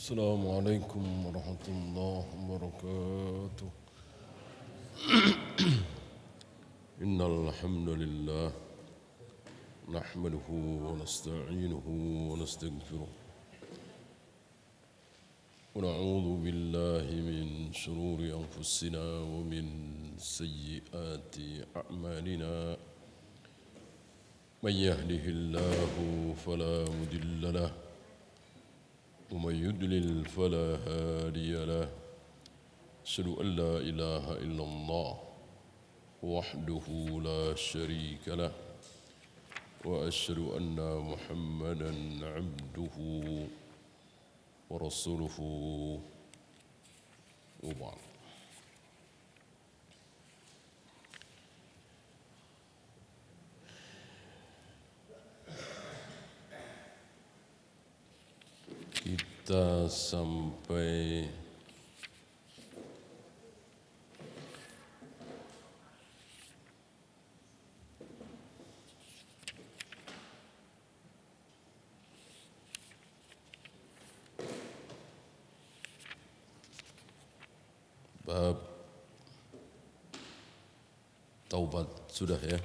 السلام عليكم ورحمة الله وبركاته. إن الحمد لله نحمده ونستعينه ونستغفره ونعوذ بالله من شرور أنفسنا ومن سيئات أعمالنا. من يهده الله فلا مضل له ومن يضلل فلا هادي له. أشهد أن لا إله إلا الله وحده لا شريك له وأشهد أن محمدا عبده ورسوله وبعد. Kita sampai bab taubat sudah ya.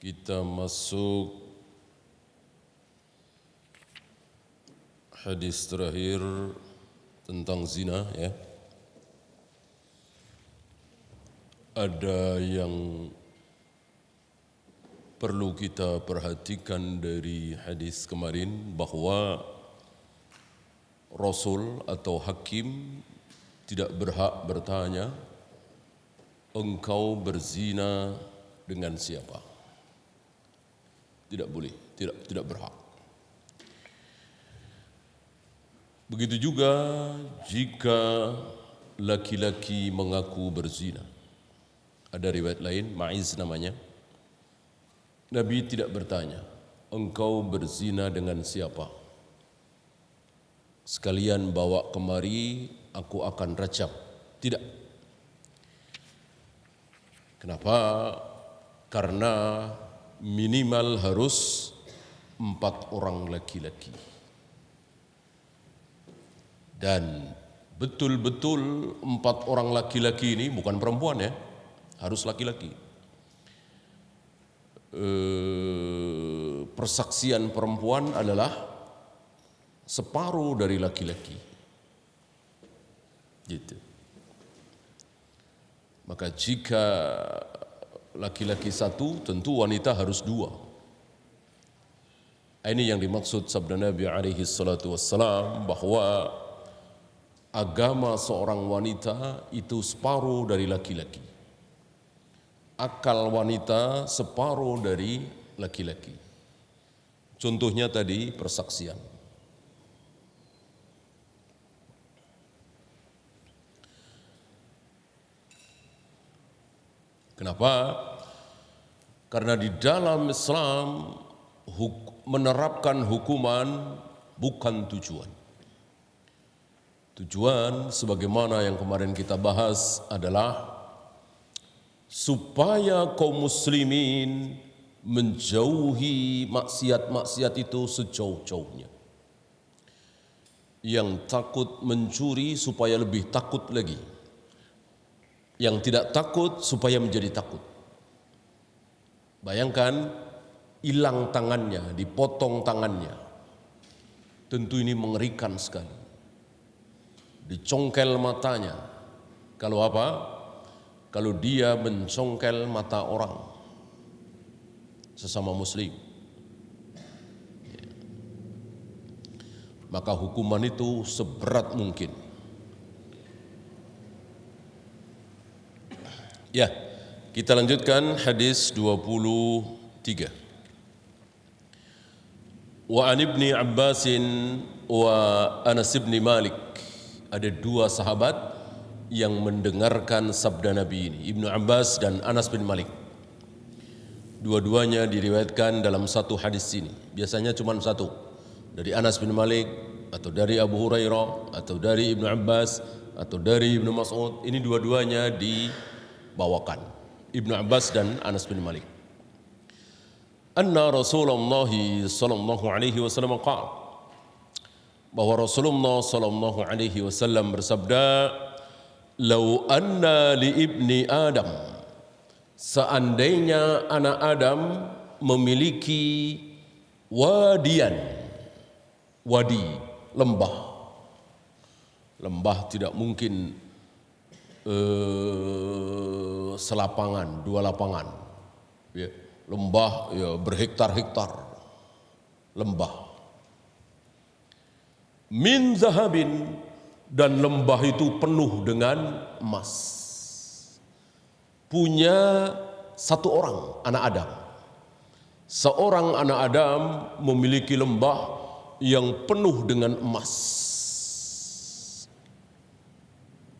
Kita masuk hadis terakhir tentang zina ya. Ada yang perlu kita perhatikan dari hadis kemarin bahwa Rasul atau hakim tidak berhak bertanya, engkau berzina dengan siapa? Tidak boleh, tidak berhak. Begitu juga jika laki-laki mengaku berzina. Ada riwayat lain, Ma'iz namanya. Nabi tidak bertanya, engkau berzina dengan siapa? Sekalian bawa kemari, aku akan rajam. Tidak. Kenapa? Karena minimal harus 4 orang laki-laki. Dan betul-betul 4 orang laki-laki ini bukan perempuan ya, harus laki-laki. Persaksian perempuan adalah separuh dari laki-laki. Gitu. Maka jika laki-laki 1, tentu wanita harus 2. Ini yang dimaksud sabda Nabi alaihi salatu wassalam bahwa agama seorang wanita itu separuh dari laki-laki. Akal wanita separuh dari laki-laki. Contohnya tadi persaksian. Kenapa? Karena di dalam Islam menerapkan hukuman bukan tujuan. Tujuan sebagaimana yang kemarin kita bahas adalah supaya kaum muslimin menjauhi maksiat-maksiat itu sejauh-jauhnya. Yang takut mencuri supaya lebih takut lagi. Yang tidak takut supaya menjadi takut. Bayangkan hilang tangannya, dipotong tangannya. Tentu ini mengerikan sekali. Dicongkel matanya. Kalau apa? Kalau dia mencongkel mata orang sesama muslim, maka hukuman itu seberat mungkin. Ya, kita lanjutkan hadis 23. Wa an Ibni Abbasin wa Anas bin Malik. Ada 2 sahabat yang mendengarkan sabda Nabi ini, Ibnu Abbas dan Anas bin Malik. Dua-duanya diriwayatkan dalam satu hadis ini. Biasanya cuma satu, dari Anas bin Malik atau dari Abu Hurairah atau dari Ibnu Abbas atau dari Ibnu Mas'ud. Ini dua-duanya dibawakan, Ibnu Abbas dan Anas bin Malik. Anna Rasulullah sallallahu alaihi wasallam qala, bahwa Rasulullah sallallahu alaihi wasallam bersabda, "Lau anna li ibni Adam," seandainya anak Adam memiliki wadian, wadi, lembah. Lembah tidak mungkin selapangan, dua lapangan. Ya, lembah ya berhektar-hektar. Lembah. Min zahabin, dan lembah itu penuh dengan emas. Punya satu orang anak Adam. Seorang anak Adam memiliki lembah yang penuh dengan emas.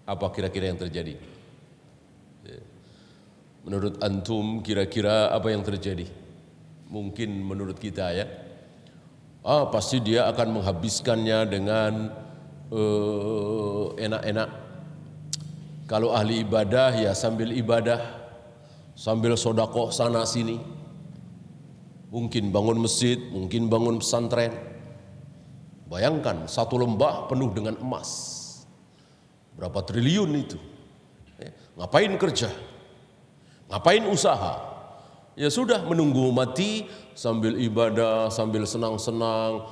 Apa kira-kira yang terjadi? Menurut antum kira-kira apa yang terjadi? Mungkin menurut kita ya, pasti dia akan menghabiskannya dengan enak-enak. Kalau ahli ibadah ya sambil ibadah, sambil sodakoh sana sini. Mungkin bangun masjid, mungkin bangun pesantren. Bayangkan satu lembah penuh dengan emas. Berapa triliun itu? Ngapain kerja? Ngapain usaha? Ya sudah, menunggu mati sambil ibadah, sambil senang-senang,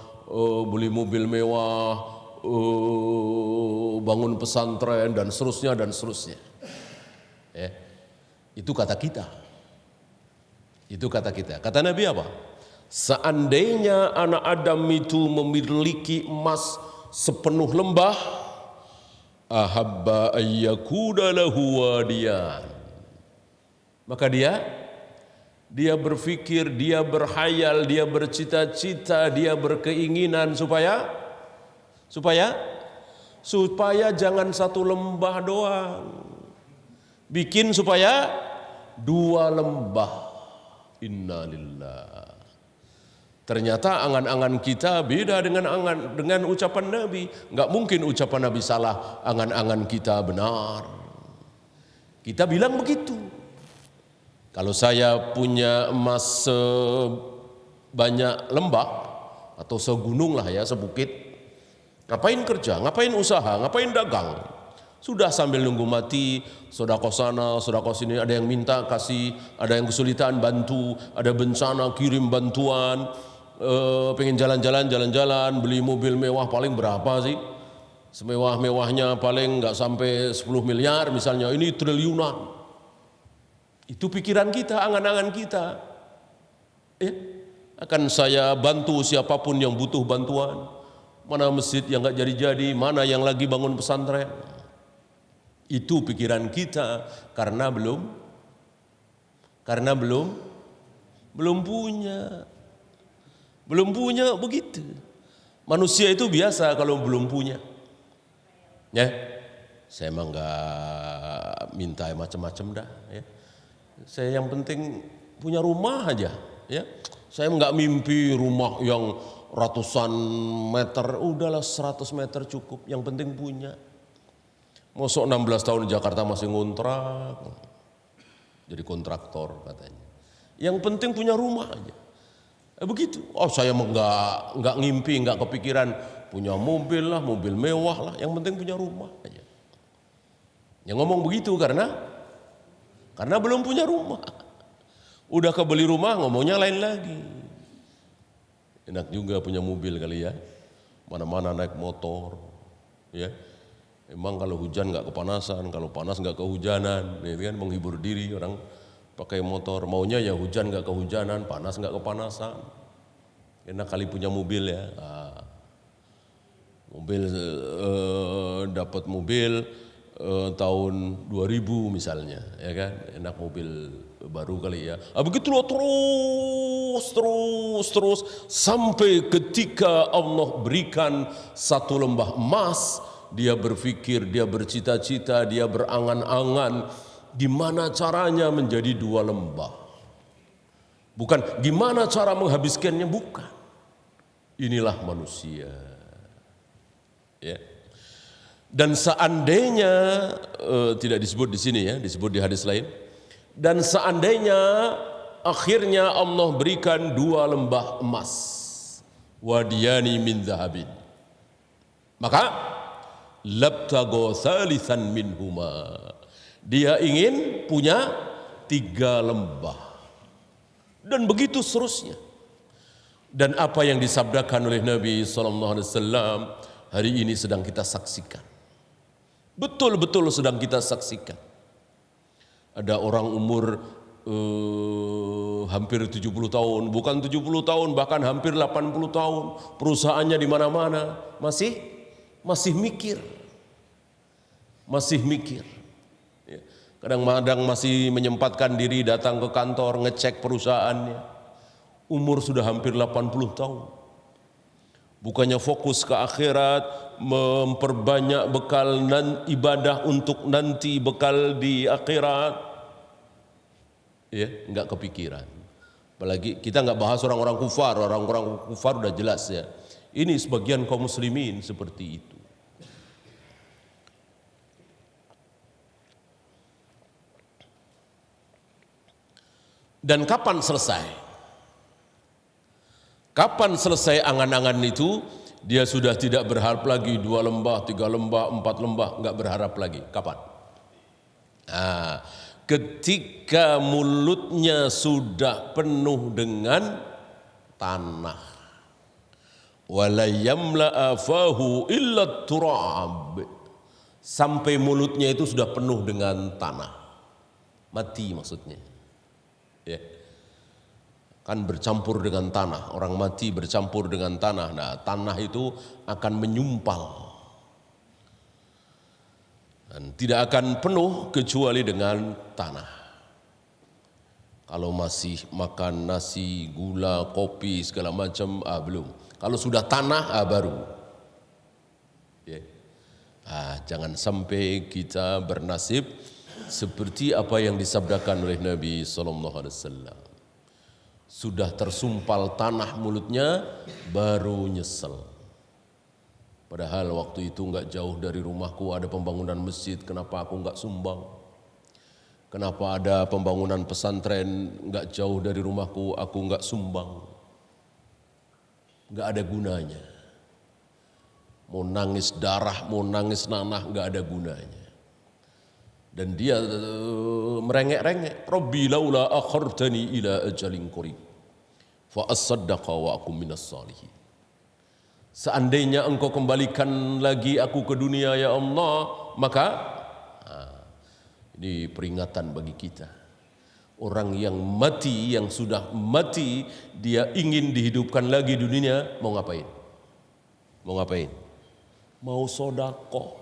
beli mobil mewah, bangun pesantren dan seterusnya dan seterusnya. Ya, itu kata kita. Itu kata kita. Kata Nabi apa? Seandainya anak Adam itu memiliki emas sepenuh lembah, ahabba ayyakuna lahu wadiyan, maka dia berpikir, dia berhayal, dia bercita-cita, dia berkeinginan supaya jangan satu lembah doang, bikin supaya dua lembah. Innalillah. Ternyata angan-angan kita beda dengan ucapan Nabi. Enggak mungkin ucapan Nabi salah, angan-angan kita benar. Kita bilang begitu. Kalau saya punya emas sebanyak lembah atau segunung lah ya, sebukit, ngapain kerja, ngapain usaha, ngapain dagang? Sudah sambil nunggu mati, sedekah sana, sedekah sini, ada yang minta kasih, ada yang kesulitan bantu, ada bencana kirim bantuan, pengen jalan-jalan, beli mobil mewah paling berapa sih? Semewah-mewahnya paling nggak sampai 10 miliar misalnya, ini triliunan. Itu pikiran kita, angan-angan kita. Akan saya bantu siapapun yang butuh bantuan. Mana masjid yang nggak jadi-jadi, mana yang lagi bangun pesantren. Itu pikiran kita karena belum punya begitu. Manusia itu biasa kalau belum punya. Ya, saya emang nggak minta macam-macam dah. Ya. Saya yang penting punya rumah aja. Ya, saya nggak mimpi rumah yang ratusan meter, udahlah 100 meter cukup. Yang penting punya. Mosok 16 tahun di Jakarta masih ngontrak, jadi kontraktor katanya. Yang penting punya rumah aja. Begitu. Saya nggak ngimpi, nggak kepikiran punya mobil lah, mobil mewah lah. Yang penting punya rumah aja. Yang ngomong begitu karena belum punya rumah. Udah kebeli rumah ngomongnya lain lagi. Enak juga punya mobil kali ya. Mana-mana naik motor, ya. Emang kalau hujan nggak kepanasan, kalau panas nggak kehujanan, ya kan, menghibur diri orang pakai motor. Maunya ya hujan nggak kehujanan, panas nggak kepanasan. Enak kali punya mobil ya. Dapat mobil tahun 2000 misalnya, ya kan, enak mobil baru kali ya. Begitu loh, terus sampai ketika Allah berikan satu lembah emas. Dia berpikir, dia bercita-cita, dia berangan-angan gimana caranya menjadi dua lembah. Bukan gimana cara menghabiskannya, bukan. Inilah manusia. Ya. Dan seandainya tidak disebut di sini ya, disebut di hadis lain. Dan seandainya akhirnya Allah berikan dua lembah emas, wadiyani min zahabin. Maka labtago thalithan minhuma. Dia ingin punya 3 lembah. Dan begitu seterusnya. Dan apa yang disabdakan oleh Nabi SAW hari ini sedang kita saksikan. Betul-betul sedang kita saksikan. Ada orang umur hampir 70 tahun, bukan 70 tahun, bahkan hampir 80 tahun. Perusahaannya di mana-mana, masih mikir. Masih mikir. Kadang-kadang masih menyempatkan diri datang ke kantor, ngecek perusahaannya. Umur sudah hampir 80 tahun. Bukannya fokus ke akhirat, memperbanyak bekal ibadah untuk nanti bekal di akhirat. Ya, enggak kepikiran. Apalagi kita enggak bahas orang-orang kufar udah jelas ya. Ini sebagian kaum muslimin seperti itu. Dan kapan selesai? Kapan selesai angan-angan itu? Dia sudah tidak berharap lagi 2 lembah, 3 lembah, 4 lembah, enggak berharap lagi. Kapan? Nah, ketika mulutnya sudah penuh dengan tanah. Wala yamla afahu illa turab. Sampai mulutnya itu sudah penuh dengan tanah. Mati maksudnya. Ya. Kan bercampur dengan tanah, orang mati bercampur dengan tanah. Nah, tanah itu akan menyumpal dan tidak akan penuh kecuali dengan tanah. Kalau masih makan nasi, gula, kopi segala macam, belum. Kalau sudah tanah, baru. Ya. Jangan sampai kita bernasib seperti apa yang disabdakan oleh Nabi SAW. Sudah tersumpal tanah mulutnya, baru nyesel. Padahal waktu itu enggak jauh dari rumahku ada pembangunan masjid, kenapa aku enggak sumbang? Kenapa ada pembangunan pesantren enggak jauh dari rumahku, aku enggak sumbang? Enggak ada gunanya. Mau nangis darah, mau nangis nanah, enggak ada gunanya. Dan dia merengek-rengek, Rabbi laula akhartani ila ajalin qarib fa asaddaqa wa akum minas salihin. Seandainya engkau kembalikan lagi aku ke dunia ya Allah, maka ini peringatan bagi kita. Orang yang mati, yang sudah mati, dia ingin dihidupkan lagi di dunia, mau ngapain? Mau ngapain? Mau sedekah.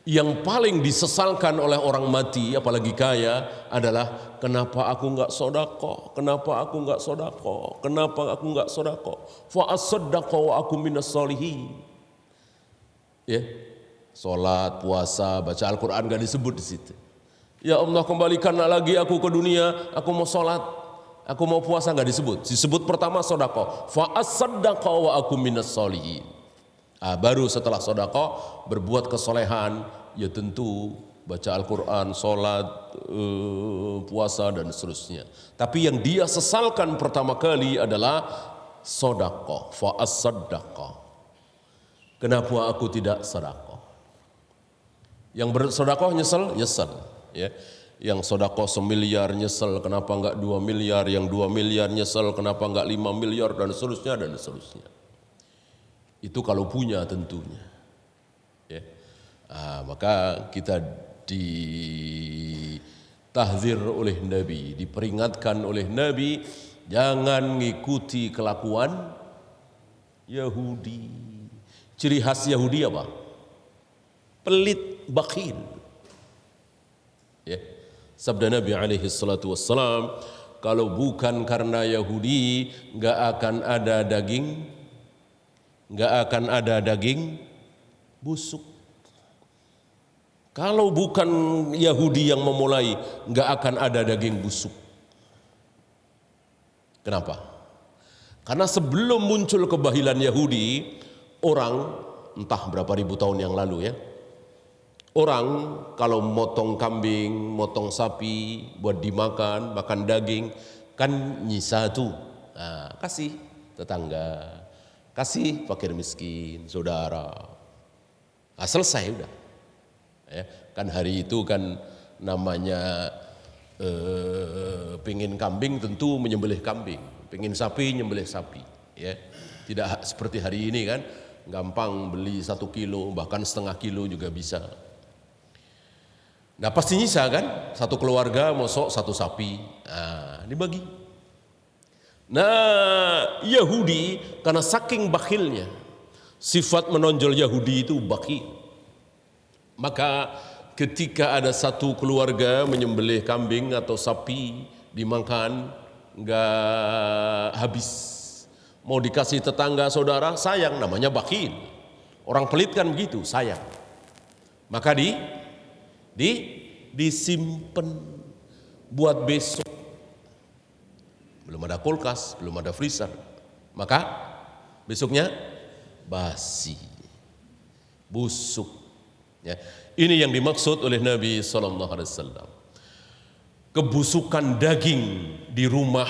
Yang paling disesalkan oleh orang mati, apalagi kaya, adalah kenapa aku enggak sedekah? Kenapa aku enggak sedekah? Kenapa aku enggak sedekah? Fa asaddaqa wa aku minas solihin. Ya. Salat, puasa, baca Al-Qur'an enggak disebut di situ. Ya Allah, kembalikanlah lagi aku ke dunia, aku mau salat, aku mau puasa, enggak disebut. Disebut pertama sedekah. Fa asaddaqa wa aku minas solihin. Baru setelah sedekah berbuat kesolehan, ya tentu baca Al-Quran, sholat, puasa dan seterusnya. Tapi yang dia sesalkan pertama kali adalah sedekah, fa as-sadaqah. Kenapa aku tidak sedekah? Yang bersedekah nyesel, ya. Yang sedekah 1 miliar nyesel, kenapa enggak 2 miliar? Yang 2 miliar nyesel, kenapa enggak 5 miliar dan seterusnya dan seterusnya. Itu kalau punya tentunya. Ya. Maka kita ditahzir oleh Nabi, diperingatkan oleh Nabi, jangan ngikuti kelakuan Yahudi. Ciri khas Yahudi apa? Pelit, bakhil. Ya. Sabda Nabi alaihi salatu wassalam, kalau bukan karena Yahudi, enggak akan ada daging busuk. Kalau bukan Yahudi yang memulai, enggak akan ada daging busuk. Kenapa? Karena sebelum muncul kebahilan Yahudi, orang entah berapa ribu tahun yang lalu ya, orang kalau motong kambing, motong sapi buat dimakan, makan daging, kan nyisa tuh, kasih tetangga, kasih fakir miskin, saudara. Selesai udah. Ya, kan hari itu kan namanya pengin kambing tentu menyembelih kambing, pengin sapi nyembelih sapi. Ya, tidak seperti hari ini kan, gampang beli 1 kilo bahkan setengah kilo juga bisa. Nah pasti nyisa kan, satu keluarga mosok 1 sapi, dibagi. Nah Yahudi karena saking bakhilnya, sifat menonjol Yahudi itu bakhil. Maka ketika ada satu keluarga menyembelih kambing atau sapi dimakan nggak habis, mau dikasih tetangga saudara sayang, namanya bakhil. Orang pelit kan begitu, sayang. Maka disimpan buat besok. Belum ada kulkas, belum ada freezer. Maka besoknya basi, busuk. Ya, ini yang dimaksud oleh Nabi SAW. Kebusukan daging di rumah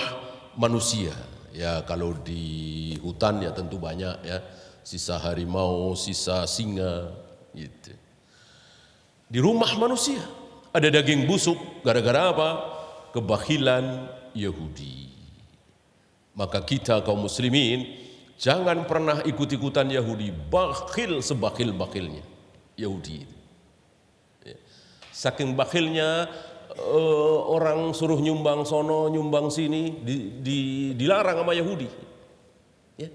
manusia. Ya kalau di hutan ya tentu banyak ya, sisa harimau, sisa singa, gitu. Di rumah manusia ada daging busuk gara-gara apa? Kebakhilan Yahudi. Maka kita kaum muslimin jangan pernah ikut-ikutan Yahudi, bakhil sebakhil-bakhilnya Yahudi. Ya. Saking bakhilnya orang suruh nyumbang sono, nyumbang sini, dilarang sama Yahudi. Ya.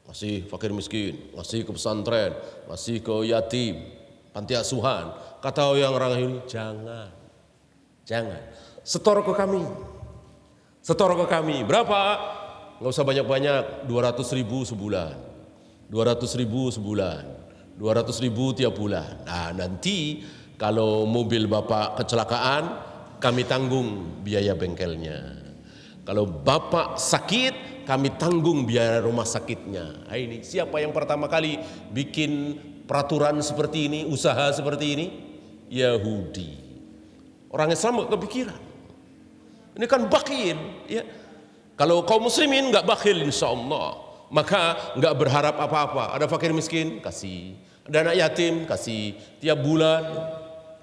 Masih fakir miskin, masih ke pesantren, masih ke yatim, panti asuhan. Kata orang Yahudi, jangan. Setor ke kami. Berapa? Nggak usah banyak-banyak, 200.000 sebulan. 200.000 sebulan. 200.000 tiap bulan. Nah nanti kalau mobil bapak kecelakaan, kami tanggung biaya bengkelnya. Kalau bapak sakit, kami tanggung biaya rumah sakitnya. Nah, ini siapa yang pertama kali bikin peraturan seperti ini, usaha seperti ini? Yahudi. Orang Islam gak kepikiran. Ini kan bakhil. Ya. Kalau kaum muslimin gak bakhil insya Allah, maka gak berharap apa-apa. Ada fakir miskin, kasih. Ada anak yatim, kasih. Tiap bulan.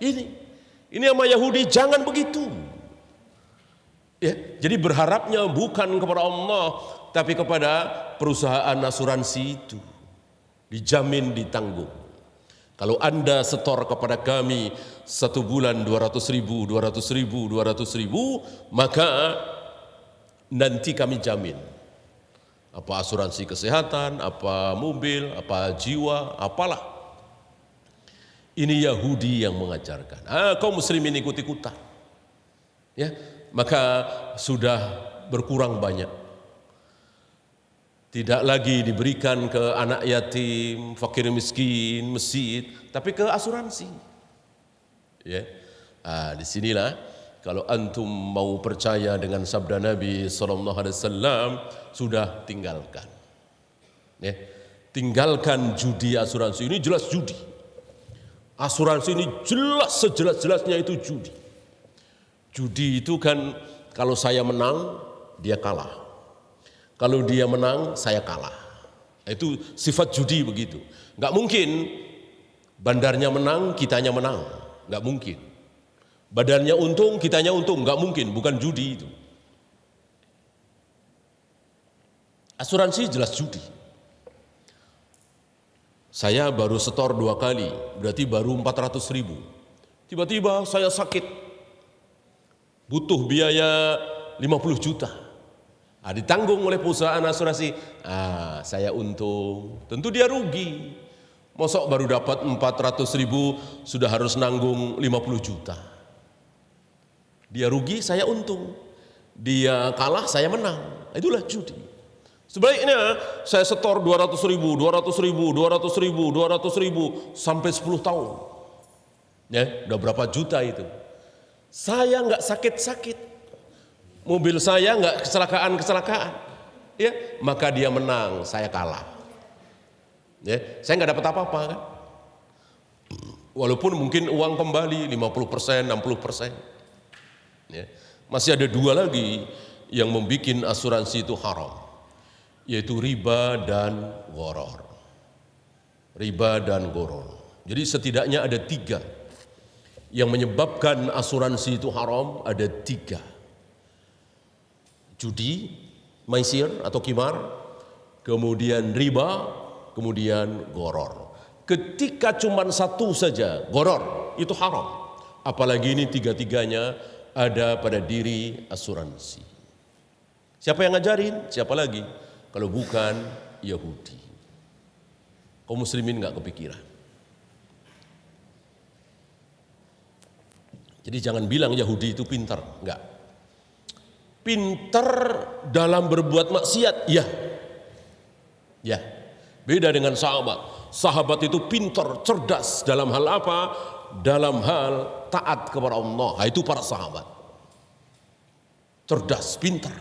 Ini sama Yahudi jangan begitu. Ya, jadi berharapnya bukan kepada Allah, tapi kepada perusahaan asuransi itu. Dijamin, ditanggung. Kalau Anda setor kepada kami 1 bulan 200.000, maka nanti kami jamin. Apa asuransi kesehatan, apa mobil, apa jiwa, apalah. Ini Yahudi yang mengajarkan. Kaum muslimin ikut-ikutan. Ya, maka sudah berkurang banyak. Tidak lagi diberikan ke anak yatim, fakir miskin, masjid, tapi ke asuransi. Ya, disinilah kalau antum mau percaya dengan sabda Nabi SAW, sudah tinggalkan. Ya, tinggalkan judi asuransi. Ini jelas judi. Asuransi ini jelas sejelas-jelasnya itu judi. Judi itu kan kalau saya menang, dia kalah. Kalau dia menang, saya kalah. Itu sifat judi begitu. Enggak mungkin bandarnya menang, kitanya menang. Enggak mungkin. Badannya untung, kitanya untung. Enggak mungkin, bukan judi itu. Asuransi jelas judi. Saya baru setor 2 kali, berarti baru 400.000. Tiba-tiba saya sakit. Butuh biaya 50 juta. Ditanggung oleh perusahaan asuransi. Saya untung. Tentu dia rugi. Mosok baru dapat 400.000 sudah harus nanggung 50 juta. Dia rugi, saya untung. Dia kalah, saya menang. Itulah judi. Sebaliknya saya setor 200.000 sampai 10 tahun. Ya, udah berapa juta itu. Saya nggak sakit-sakit. Mobil saya nggak kecelakaan, ya, maka dia menang, saya kalah. Ya, saya nggak dapat apa-apa kan. Walaupun mungkin uang kembali 50%, 60%. Ya, masih ada 2 lagi yang membuat asuransi itu haram, yaitu riba dan gharar. riba dan gharar. Jadi setidaknya ada 3 yang menyebabkan asuransi itu haram, ada 3. Judi, maisir atau kimar, kemudian riba, kemudian gharar. Ketika cuma 1 saja, gharar, itu haram. Apalagi ini 3-tiganya ada pada diri asuransi. Siapa yang ngajarin? Siapa lagi? Kalau bukan Yahudi. Kaum muslimin nggak kepikiran. Jadi jangan bilang Yahudi itu pintar, enggak. Pintar dalam berbuat maksiat, ya. Ya. Beda dengan sahabat. Sahabat itu pintar, cerdas dalam hal apa? Dalam hal taat kepada Allah. Nah, itu para sahabat. Cerdas, pintar.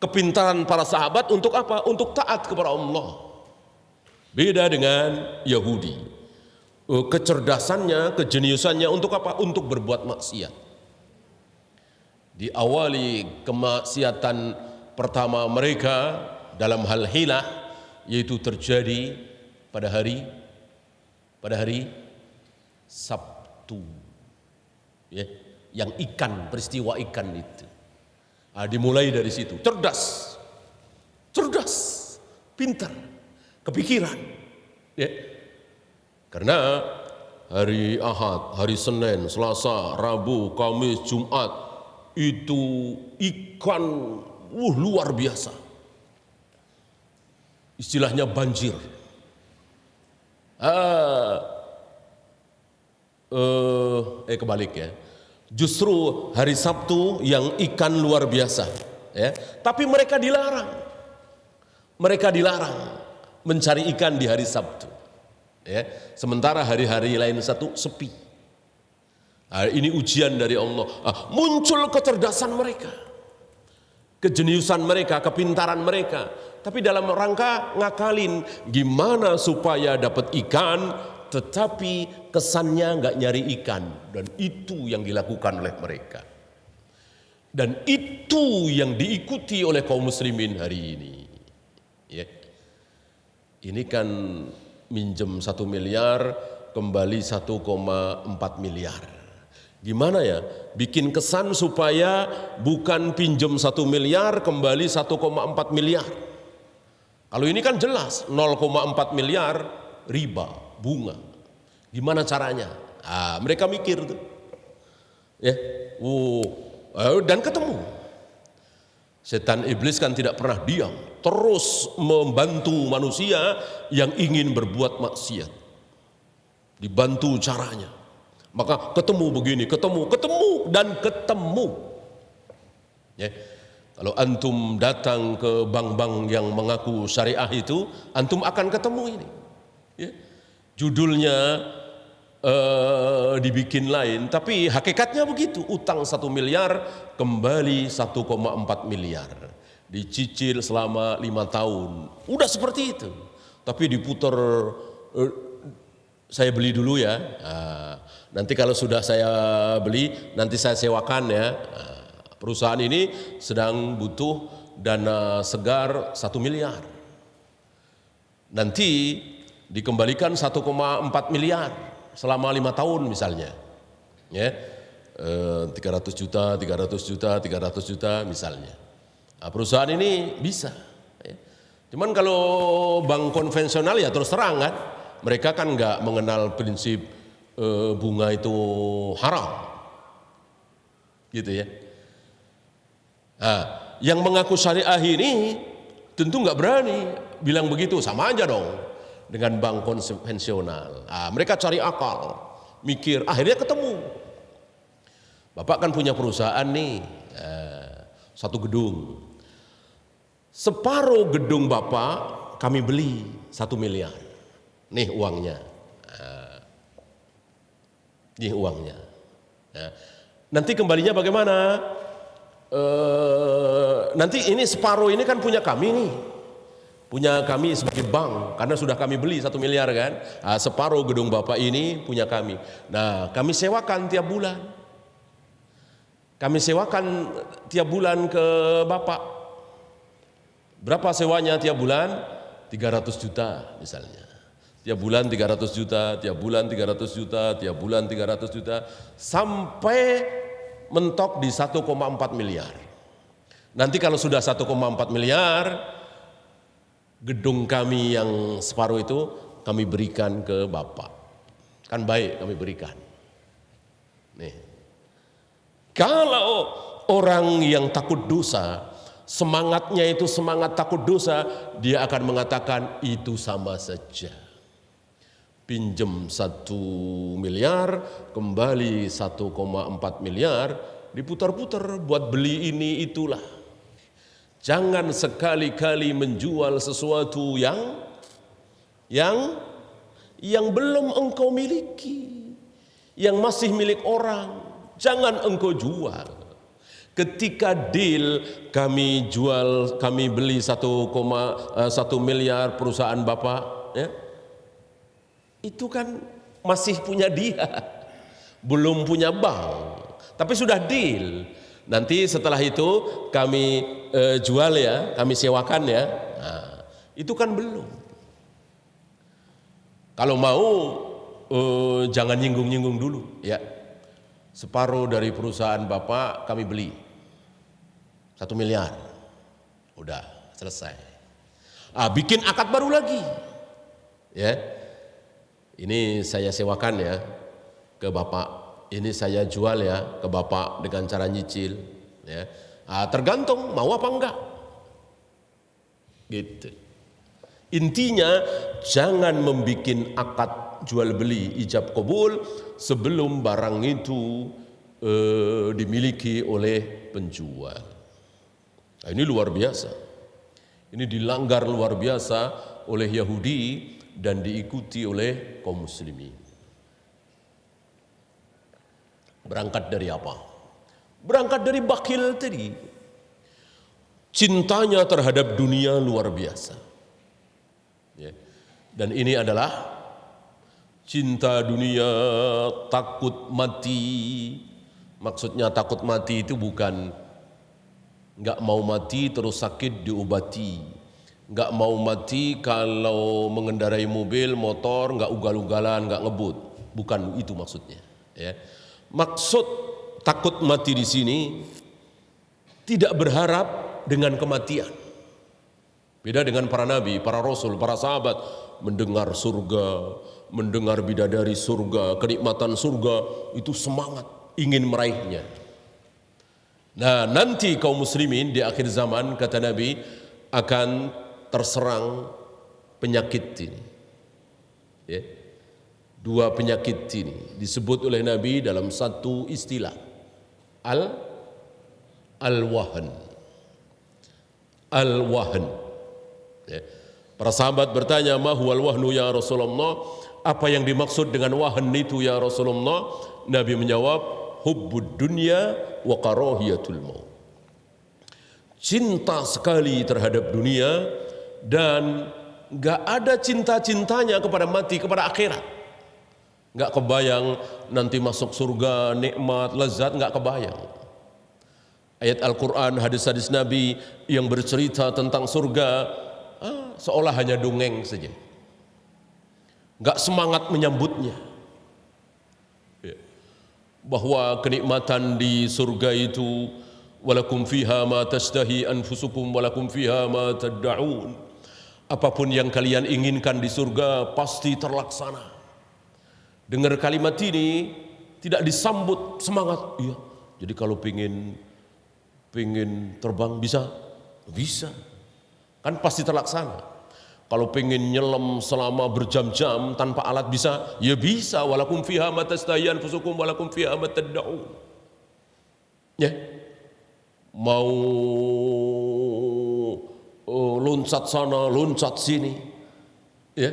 Kepintaran para sahabat untuk apa? Untuk taat kepada Allah. Beda dengan Yahudi. Kecerdasannya, kejeniusannya untuk apa? Untuk berbuat maksiat. Diawali kemaksiatan pertama mereka dalam hal hilah, yaitu terjadi pada hari Sabtu, ya, yang ikan, peristiwa ikan itu. Dimulai dari situ. Cerdas, pintar, kepikiran, ya. Karena hari Ahad, hari Senin, Selasa, Rabu, Kamis, Jumat itu ikan luar biasa. Istilahnya banjir. Kebalik ya. Justru hari Sabtu yang ikan luar biasa, ya. Tapi mereka dilarang. Mereka dilarang mencari ikan di hari Sabtu. Ya, sementara hari-hari lain satu sepi. Ini ujian dari Allah. Muncul kecerdasan mereka, kejeniusan mereka, kepintaran mereka. Tapi dalam rangka ngakalin gimana supaya dapat ikan, tetapi kesannya nggak nyari ikan. Dan itu yang dilakukan oleh mereka. Dan itu yang diikuti oleh kaum muslimin hari ini. Ya. Ini kan minjem 1 miliar, kembali 1,4 miliar. Gimana ya? Bikin kesan supaya bukan pinjem 1 miliar, kembali 1,4 miliar. Kalau ini kan jelas, 0,4 miliar riba, bunga. Gimana caranya? Mereka mikir tuh. Ya, dan ketemu. Setan iblis kan tidak pernah diam, terus membantu manusia yang ingin berbuat maksiat. Dibantu caranya. Maka ketemu begini, ketemu dan ketemu. Ya. Kalau antum datang ke bank-bank yang mengaku syariah itu, antum akan ketemu ini. Ya. Judulnya dibikin lain, tapi hakikatnya begitu. Utang 1 miliar kembali 1,4 miliar, dicicil selama 5 tahun. Udah seperti itu, tapi diputar, saya beli dulu ya, nanti kalau sudah saya beli nanti saya sewakan ya. Perusahaan ini sedang butuh dana segar 1 miliar, nanti dikembalikan 1,4 miliar selama 5 tahun misalnya, ya, 300 juta misalnya. Perusahaan ini bisa. Ya. Cuman kalau bank konvensional ya terus terang kan, mereka kan nggak mengenal prinsip bunga itu haram, gitu ya. Yang mengaku syariah ini tentu nggak berani bilang begitu, sama aja dong dengan bank konvensional. Mereka cari akal, mikir, akhirnya ketemu. Bapak kan punya perusahaan nih, 1 gedung. Separuh gedung Bapak kami beli 1 miliar. Nih uangnya. Nih uangnya. Nanti kembalinya bagaimana? Nanti ini separuh ini kan punya kami nih. Punya kami sebagai bank, karena sudah kami beli 1 miliar kan. Separuh gedung Bapak ini punya kami. Nah, kami sewakan tiap bulan. Kami sewakan tiap bulan ke Bapak. Berapa sewanya tiap bulan? 300 juta misalnya. Tiap bulan 300 juta, tiap bulan 300 juta, tiap bulan 300 juta, sampai mentok di 1,4 miliar. Nanti kalau sudah 1,4 miliar, gedung kami yang separuh itu kami berikan ke Bapak. Kan baik kami berikan. Nih. Kalau orang yang takut dosa, semangatnya itu semangat takut dosa, dia akan mengatakan itu sama saja. Pinjem 1 miliar, kembali 1,4 miliar, diputar-putar buat beli ini itulah. Jangan sekali-kali menjual sesuatu yang belum engkau miliki, yang masih milik orang, jangan engkau jual. Ketika deal kami beli 1,1 miliar perusahaan Bapak, ya, itu kan masih punya dia, belum punya bank, tapi sudah deal. Nanti setelah itu kami jual ya, kami sewakan ya, nah, itu kan belum. Kalau mau jangan nyinggung-nyinggung dulu ya. Separuh dari perusahaan Bapak kami beli 1 miliar, udah selesai. Bikin akad baru lagi ya. Ini saya sewakan ya ke Bapak, ini saya jual ya ke Bapak dengan cara nyicil ya. Tergantung mau apa enggak. Gitu. Intinya jangan membikin akad jual beli ijab kabul sebelum barang itu dimiliki oleh penjual. Nah, ini luar biasa. Ini dilanggar luar biasa oleh Yahudi dan diikuti oleh kaum muslimin. Berangkat dari apa? Berangkat dari bakhil tadi. Cintanya terhadap dunia luar biasa. Ya. Dan ini adalah cinta dunia, takut mati. Maksudnya takut mati itu bukan enggak mau mati terus sakit diobati. Enggak mau mati kalau mengendarai mobil, motor, enggak ugal-ugalan, enggak ngebut. Bukan itu maksudnya. Ya. Maksud takut mati di sini tidak berharap dengan kematian. Beda dengan para nabi, para rasul, para sahabat mendengar surga, mendengar bidadari surga, kenikmatan surga, itu semangat ingin meraihnya. Nah, nanti kaum muslimin di akhir zaman kata Nabi akan terserang penyakit ini. Ya. 2 penyakit ini disebut oleh Nabi dalam satu istilah. Al-wahn. Al-wahn. Ya. Para sahabat bertanya, "Ma huwal wahnu ya Rasulullah?" Apa yang dimaksud dengan wahn itu ya Rasulullah? Nabi menjawab, hubbud dunya wa karahiyatul maut. Cinta sekali terhadap dunia dan enggak ada cinta-cintanya kepada mati, kepada akhirat. Enggak kebayang nanti masuk surga, nikmat, lezat, enggak kebayang. Ayat Al-Quran, hadis-hadis Nabi yang bercerita tentang surga seolah hanya dongeng saja. Enggak semangat menyambutnya. Bahwa kenikmatan di surga itu walakum fiha ma tashtahi anfusukum walakum fiha ma tad'un. Apapun yang kalian inginkan di surga pasti terlaksana. Dengar kalimat ini tidak disambut semangat. Iya. Jadi kalau pingin terbang bisa? Bisa. Kan pasti terlaksana. Kalau pengen nyelam selama berjam-jam tanpa alat bisa? Ya bisa. Walakum fiha ma tashtahi anfusukum walakum fiha ma tad'un. Ya. Mau loncat sana, loncat sini. Ya.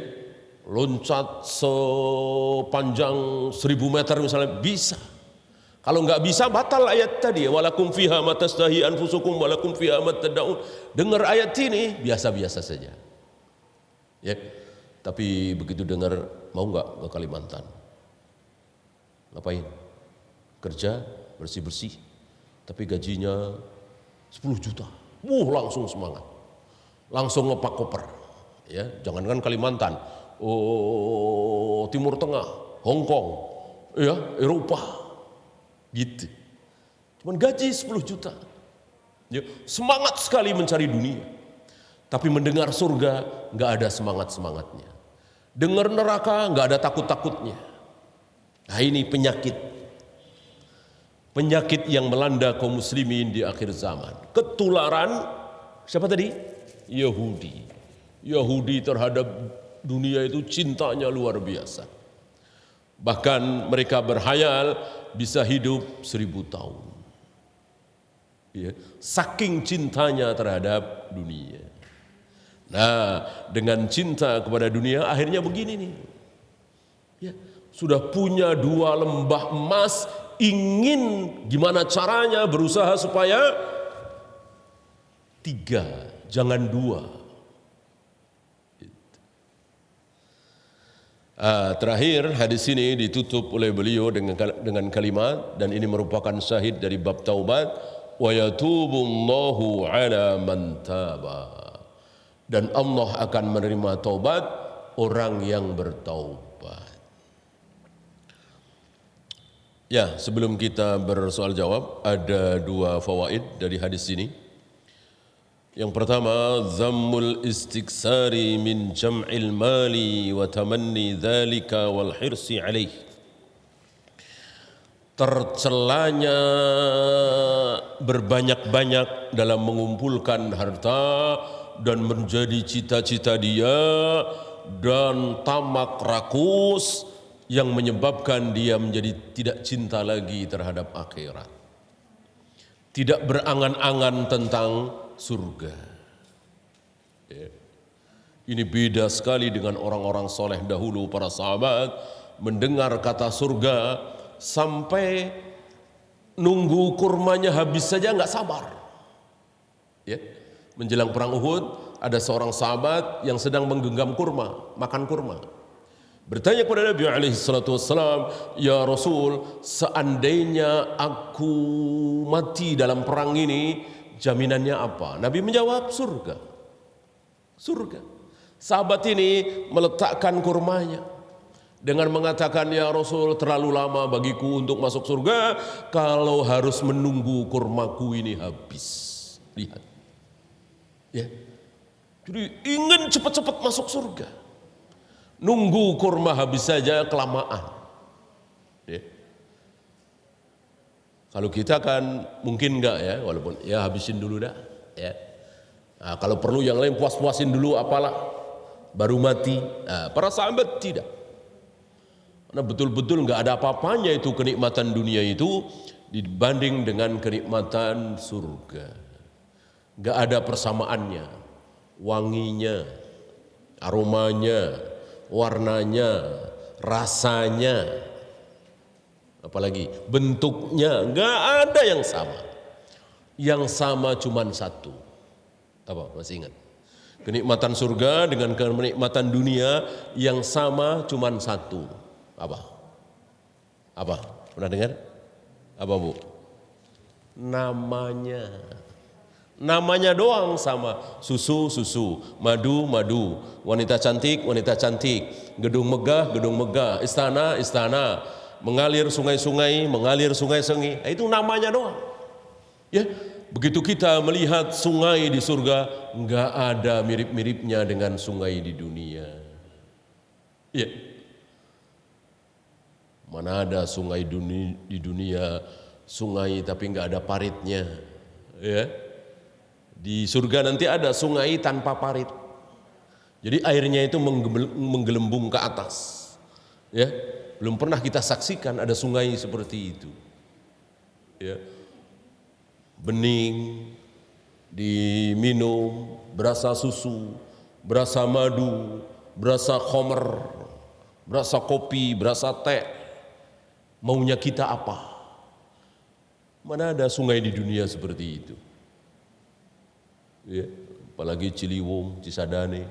Loncat sepanjang 1000 meter misalnya bisa. Kalau enggak bisa batal ayat tadi, walakum fiha ma tashtahi anfusukum walakum fiha ma tad'un. Dengar ayat ini biasa-biasa saja. Ya. Tapi begitu dengar mau enggak ke Kalimantan? Ngapain? Kerja bersih-bersih. Tapi gajinya 10 juta. Langsung semangat. Langsung ngepak koper. Ya, jangankan Kalimantan. Timur Tengah, Hong Kong, ya, Eropa, gitu. Cuman gaji 10 juta. Ya, semangat sekali mencari dunia. Tapi mendengar surga nggak ada semangat-semangatnya. Dengar neraka nggak ada takut-takutnya. Nah ini penyakit. Penyakit yang melanda kaum muslimin di akhir zaman. Ketularan siapa tadi? Yahudi. Yahudi terhadap dunia itu cintanya luar biasa. Bahkan mereka berhayal bisa hidup 1000 tahun. Ya, saking cintanya terhadap dunia. Nah, dengan cinta kepada dunia akhirnya begini nih. Ya, sudah punya 2 lembah emas, ingin gimana caranya berusaha supaya 3, jangan 2. Terakhir hadis ini ditutup oleh beliau dengan kalimat, dan ini merupakan syahid dari bab taubat, wa yatubullahu ala man taba. Dan Allah akan menerima taubat orang yang bertaubat. Ya, sebelum kita bersoal jawab, ada 2 fawaid dari hadis ini. Yang pertama, zammul istiksari min jam'il mali wa tamanni dzalika wal hirsi alaih. Tercelanya berbanyak-banyak dalam mengumpulkan harta dan menjadi cita-cita dia, dan tamak rakus yang menyebabkan dia menjadi tidak cinta lagi terhadap akhirat. Tidak berangan-angan tentang surga. Ini beda sekali dengan orang-orang soleh dahulu, para sahabat mendengar kata surga sampai nunggu kurmanya habis saja nggak sabar. Ya. Menjelang perang Uhud, ada seorang sahabat yang sedang menggenggam kurma, makan kurma. Bertanya kepada Nabi SAW, "Ya Rasul, seandainya aku mati dalam perang ini, jaminannya apa?" Nabi menjawab, surga. Surga. Sahabat ini meletakkan kurmanya dengan mengatakan, "Ya Rasul, terlalu lama bagiku untuk masuk surga kalau harus menunggu kurmaku ini habis." Lihat. Ya. Jadi ingin cepat-cepat masuk surga. Nunggu kurma habis saja kelamaan. Ya. Kalau kita kan mungkin enggak ya, walaupun ya habisin dulu dah. Ya. Nah, kalau perlu yang lain puas-puasin dulu apalah, baru mati. Nah, para sahabat tidak. Karena betul-betul enggak ada apa-apanya itu kenikmatan dunia itu dibanding dengan kenikmatan surga. Gak ada persamaannya, wanginya, aromanya, warnanya, rasanya, apalagi bentuknya, gak ada yang sama. Yang sama cuman satu. Apa? Masih ingat? Kenikmatan surga dengan kenikmatan dunia yang sama cuman satu. Apa? Apa? Pernah dengar? Apa, Bu? Namanya doang sama, susu, madu, wanita cantik, gedung megah, istana, mengalir sungai-sungai, nah, itu namanya doang. Ya, begitu kita melihat sungai di surga, enggak ada mirip-miripnya dengan sungai di dunia. Ya. Mana ada sungai di dunia, sungai tapi enggak ada paritnya. Ya. Di surga nanti ada sungai tanpa parit. Jadi airnya itu menggelembung ke atas. Ya, belum pernah kita saksikan ada sungai seperti itu. Ya. Bening, diminum, berasa susu, berasa madu, berasa khamr, berasa kopi, berasa teh. Maunya kita apa? Mana ada sungai di dunia seperti itu? Ya, apalagi Ciliwung, Cisadane,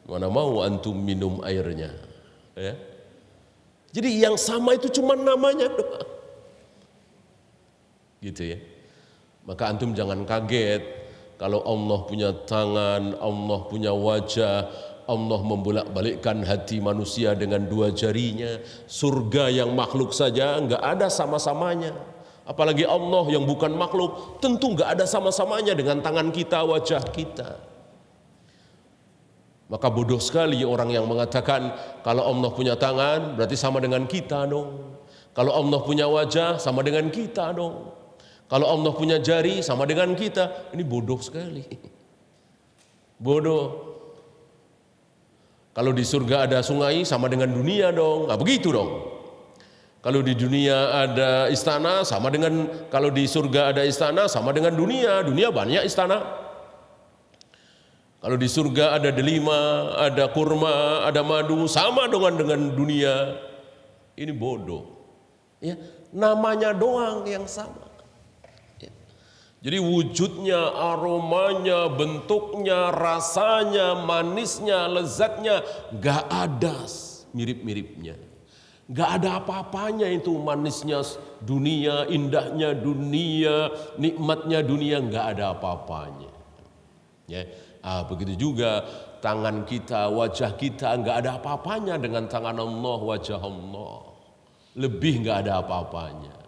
mana mau antum minum airnya, ya. Jadi yang sama itu cuma namanya doang, gitu ya. Maka antum jangan kaget kalau Allah punya tangan, Allah punya wajah, Allah membolak-balikkan hati manusia dengan dua jarinya. Surga yang makhluk saja enggak ada sama-samanya. Apalagi Allah yang bukan makhluk, tentu enggak ada sama-samanya dengan tangan kita, wajah kita. Maka bodoh sekali orang yang mengatakan kalau Allah punya tangan berarti sama dengan kita dong. Kalau Allah punya wajah sama dengan kita dong. Kalau Allah punya jari sama dengan kita. Ini bodoh sekali. Bodoh. Kalau di surga ada sungai sama dengan dunia dong. Nah, begitu dong. Kalau di dunia ada istana sama dengan, kalau di surga ada istana sama dengan dunia. Dunia banyak istana. Kalau di surga ada delima, ada kurma, ada madu, sama dengan dunia. Ini bodoh. Ya, namanya doang yang sama. Jadi wujudnya, aromanya, bentuknya, rasanya, manisnya, lezatnya gak ada mirip-miripnya. Gak ada apa-apanya itu manisnya dunia, indahnya dunia, nikmatnya dunia, gak ada apa-apanya. Ya, begitu juga tangan kita, wajah kita gak ada apa-apanya dengan tangan Allah, wajah Allah. Lebih gak ada apa-apanya.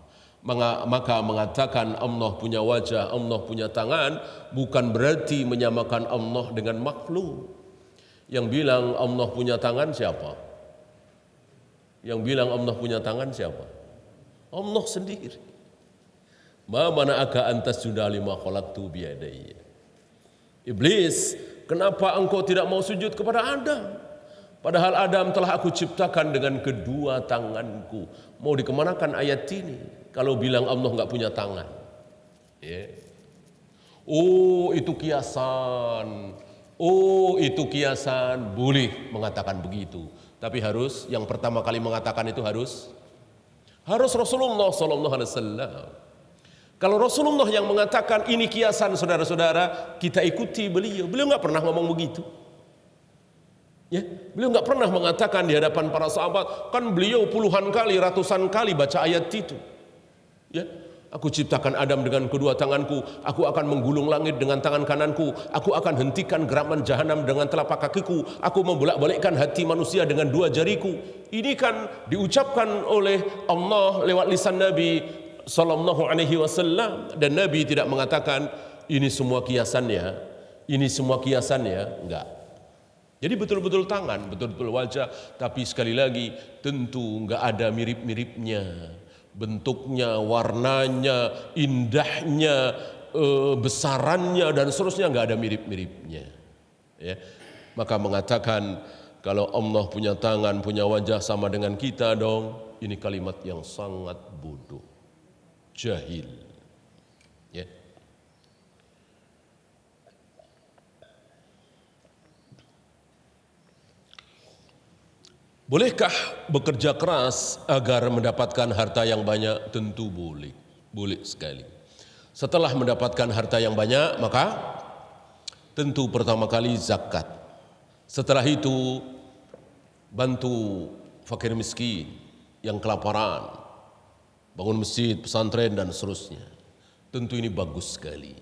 Maka mengatakan Allah punya wajah, Allah punya tangan bukan berarti menyamakan Allah dengan makhluk. Yang bilang Allah punya tangan siapa? Yang bilang Allah punya tangan siapa? Allah sendiri. Ma mana'aka antas sudah lima khalaqtu biyadayya. Iblis, kenapa engkau tidak mau sujud kepada Adam? Padahal Adam telah aku ciptakan dengan kedua tanganku. Mau dikemanakan ayat ini? Kalau bilang Allah enggak punya tangan. Ya. Oh itu kiasan. Oh itu kiasan. Boleh mengatakan begitu. Tapi harus, yang pertama kali mengatakan itu harus Rasulullah SAW. Kalau Rasulullah yang mengatakan ini kiasan, saudara-saudara, kita ikuti beliau. Beliau enggak pernah ngomong begitu. Ya, beliau enggak pernah mengatakan di hadapan para sahabat, kan beliau puluhan kali, ratusan kali baca ayat itu. Ya, aku ciptakan Adam dengan kedua tanganku, aku akan menggulung langit dengan tangan kananku, aku akan hentikan geraman jahanam dengan telapak kakiku, aku membolak-balikkan hati manusia dengan dua jariku. Ini kan diucapkan oleh Allah lewat lisan Nabi sallallahu alaihi wasallam, dan Nabi tidak mengatakan ini semua kiasannya, enggak. Jadi betul-betul tangan, betul-betul wajah, tapi sekali lagi tentu enggak ada mirip-miripnya. Bentuknya, warnanya, indahnya, besarannya dan seterusnya enggak ada mirip-miripnya. Ya. Maka mengatakan kalau Allah punya tangan, punya wajah sama dengan kita dong, ini kalimat yang sangat bodoh, jahil. Ya. Bolehkah bekerja keras agar mendapatkan harta yang banyak? Tentu boleh. Boleh sekali. Setelah mendapatkan harta yang banyak, maka tentu pertama kali zakat. Setelah itu bantu fakir miskin yang kelaparan, bangun masjid, pesantren dan seterusnya. Tentu ini bagus sekali.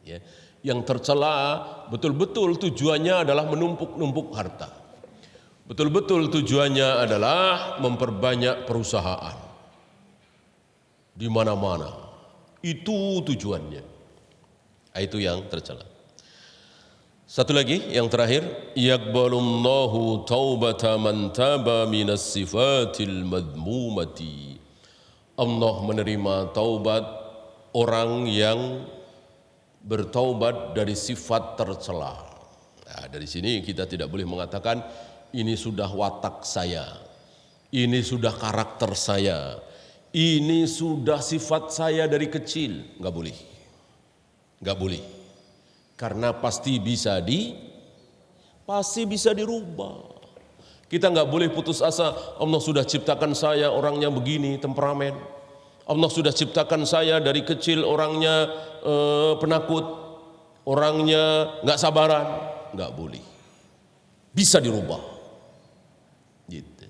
Ya. Yang tercela betul-betul tujuannya adalah menumpuk-numpuk harta. Betul-betul tujuannya adalah memperbanyak perusahaan di mana-mana. Itu tujuannya. Itu yang tercela. Satu lagi yang terakhir, yaqbalullahu taubata man taba minas sifatil madmumati. Allah menerima taubat orang yang bertaubat dari sifat tercela. Nah, dari sini kita tidak boleh mengatakan ini sudah watak saya, ini sudah karakter saya, ini sudah sifat saya dari kecil. Enggak boleh. Enggak boleh. Karena pasti bisa dirubah. Kita enggak boleh putus asa, Allah sudah ciptakan saya orangnya begini, temperamen. Allah sudah ciptakan saya dari kecil orangnya penakut, orangnya enggak sabaran. Enggak boleh. Bisa dirubah. Gitu.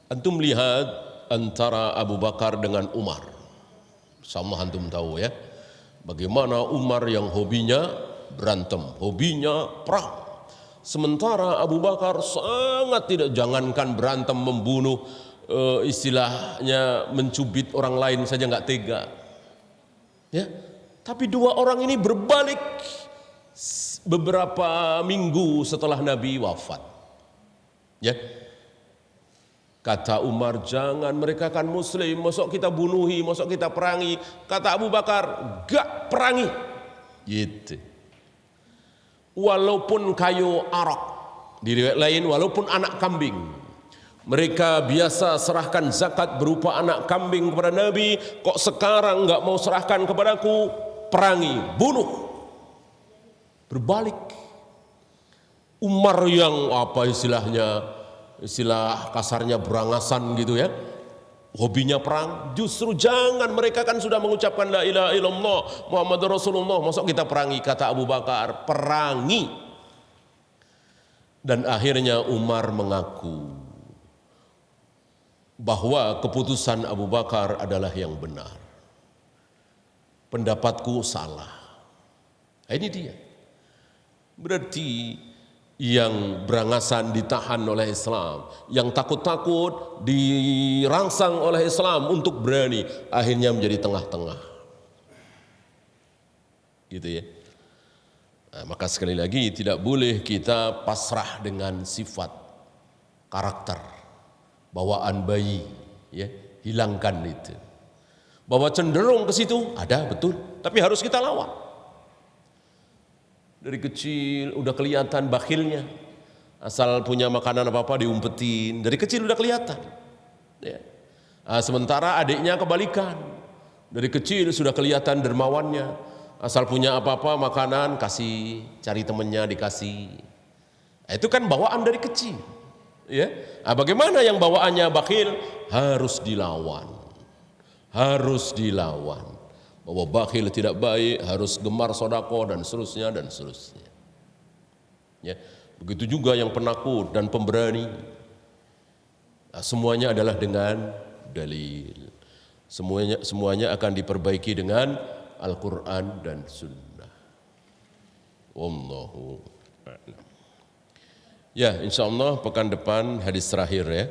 Antum lihat antara Abu Bakar dengan Umar. Sama antum tahu ya. Bagaimana Umar yang hobinya berantem, hobinya perang. Sementara Abu Bakar sangat tidak, jangankan berantem, membunuh, istilahnya mencubit orang lain saja nggak tega. Ya, tapi dua orang ini berbalik beberapa minggu setelah Nabi wafat. Ya, kata Umar, jangan, mereka kan muslim, masuk kita bunuhi, masuk kita perangi. Kata Abu Bakar, gak perangi. Gitu. Walaupun kayu arak, di riwayat lain walaupun anak kambing. Mereka biasa serahkan zakat berupa anak kambing kepada Nabi, kok sekarang gak mau serahkan kepadaku, perangi, bunuh. Berbalik. Umar yang apa istilahnya, istilah kasarnya berangasan gitu ya, hobinya perang, justru jangan, mereka kan sudah mengucapkan la ilaha illallah Muhammadur Rasulullah, masa kita perangi? Kata Abu Bakar, perangi. Dan akhirnya Umar mengaku bahwa keputusan Abu Bakar adalah yang benar, pendapatku salah. Ini dia, berarti yang berangasan ditahan oleh Islam, yang takut-takut dirangsang oleh Islam untuk berani, akhirnya menjadi tengah-tengah. Gitu ya. Nah, maka sekali lagi tidak boleh kita pasrah dengan sifat, karakter, bawaan bayi, ya, hilangkan itu. Bahwa cenderung ke situ ada, betul, tapi harus kita lawan. Dari kecil udah kelihatan bakhilnya, asal punya makanan apa-apa diumpetin, dari kecil udah kelihatan. Ya. Sementara adiknya kebalikan, dari kecil sudah kelihatan dermawannya, asal punya apa-apa makanan kasih, cari temennya dikasih. Itu kan bawaan dari kecil. Ya. Bagaimana yang bawaannya bakhil? Harus dilawan, harus dilawan. Bahwa bakhil tidak baik, harus gemar sodako dan seterusnya dan seterusnya. Ya, begitu juga yang penakut dan pemberani. Semuanya adalah dengan dalil. Semuanya akan diperbaiki dengan Al-Quran dan Sunnah. Wallahu a'lam. Ya, insyaallah pekan depan hadis terakhir ya.